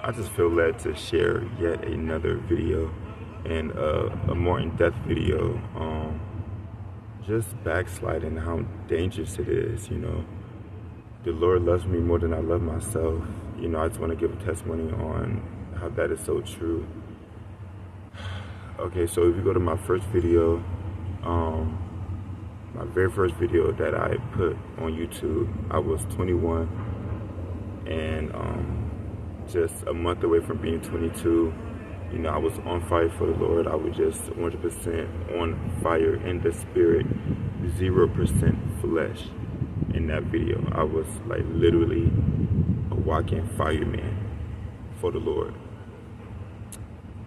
I just feel led to share yet another video and a more in-depth video on just backsliding, how dangerous it is, you know. The Lord loves me more than I love myself. You know, I just want to give a testimony on how that is so true. Okay, so if you go to my first video, my very first video that I put on YouTube, I was 21 and just a month away from being 22. You know, I was on fire for the Lord. I was just 100% on fire in the spirit, 0% flesh in that video. I was like literally a walking fireman for the Lord.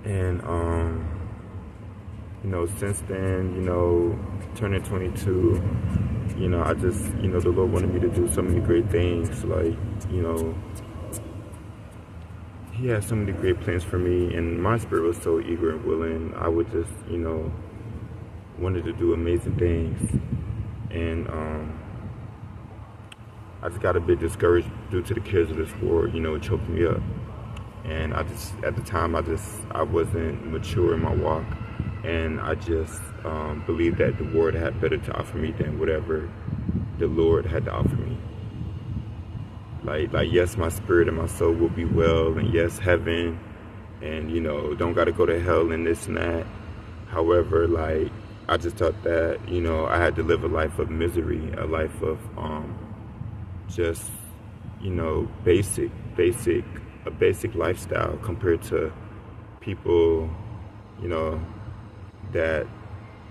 And you know, since then, you know, turning 22, you know, I just, you know, the Lord wanted me to do so many great things. Like, you know, He had so many great plans for me, and my spirit was so eager and willing. I would just, you know, wanted to do amazing things. And I just got a bit discouraged due to the cares of this world. You know, it choked me up. And I just, at the time, I wasn't mature in my walk. And I just believed that the world had better to offer me than whatever the Lord had to offer me. Like yes, my spirit and my soul will be well, and yes, heaven, and you know, don't gotta go to hell and this and that. However, like, I just thought that, you know, I had to live a life of misery, a life of just, you know, a basic lifestyle compared to people, you know, that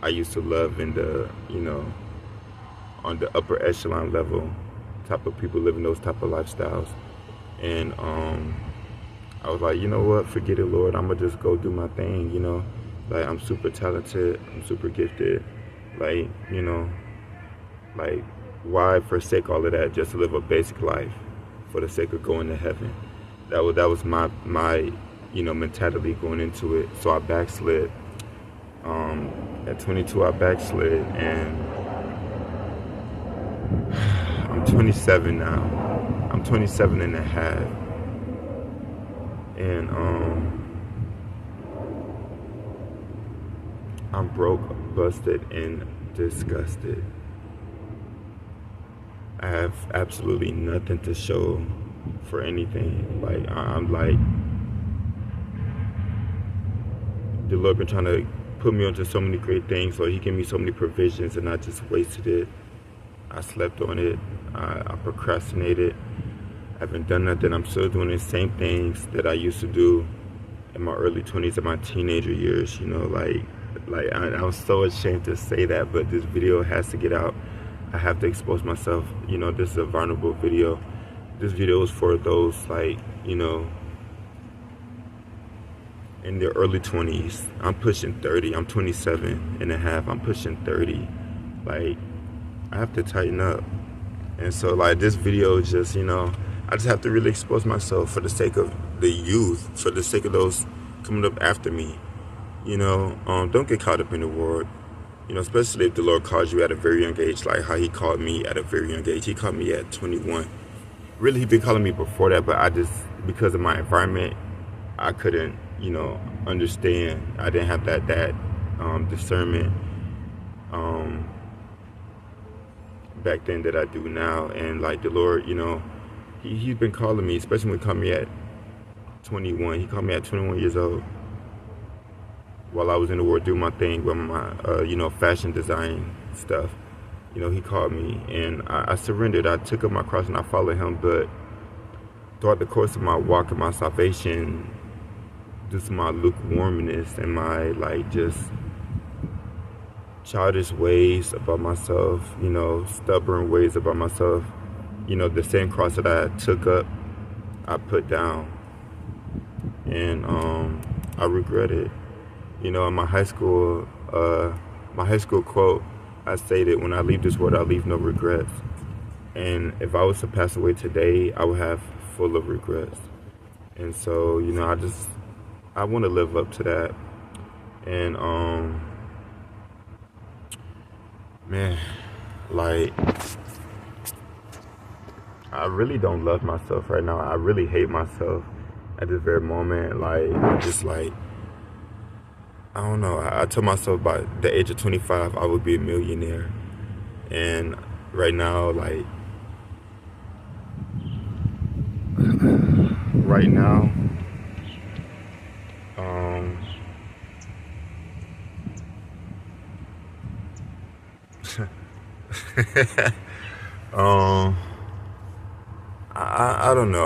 I used to love in the, you know, on the upper echelon level, type of people living those type of lifestyles. And I was like, you know what, forget it, Lord, I'm gonna just go do my thing, you know. Like, I'm super talented, I'm super gifted, like, you know, like, why forsake all of that just to live a basic life for the sake of going to heaven? That was my you know, mentality going into it. So I backslid. At 22, I backslid, and I'm 27 now. I'm 27 and a half. And I'm broke, busted, and disgusted. I have absolutely nothing to show for anything. Like, I'm like, the Lord been trying to put me onto so many great things. Like, He gave me so many provisions, and I just wasted it. I slept on it. I procrastinated. I haven't done nothing. I'm still doing the same things that I used to do in my early 20s and my teenager years. You know, like I'm so ashamed to say that, but this video has to get out. I have to expose myself. You know, this is a vulnerable video. This video is for those, like, you know, in their early 20s. I'm pushing 30. I'm 27 and a half. I'm pushing 30. Like, I have to tighten up. And so, like, this video is just, you know, I just have to really expose myself for the sake of the youth, for the sake of those coming up after me. You know, don't get caught up in the world. You know, especially if the Lord calls you at a very young age, like how He called me at a very young age. He called me at 21. Really, He'd been calling me before that, but I just, because of my environment, I couldn't, you know, understand. I didn't have that discernment back then that I do now. And like, the Lord, you know, He's been calling me, especially when He called me at 21. He called me at 21 years old, while I was in the world doing my thing with my, you know, fashion design stuff. You know, He called me, and I surrendered. I took up my cross and I followed Him. But throughout the course of my walk and my salvation, just my lukewarmness and my, like, just childish ways about myself, you know, stubborn ways about myself, you know, the same cross that I took up, I put down. And I regret it. You know, in my high school quote, I stated, when I leave this world, I leave no regrets. And if I was to pass away today, I would have full of regrets. And so, you know, I want to live up to that. And, man, like, I really don't love myself right now. I really hate myself. at this very moment, like, I'm just like, I don't know. I told myself by the age of 25, I would be a millionaire. And right now, like, right now, um, um, I don't know.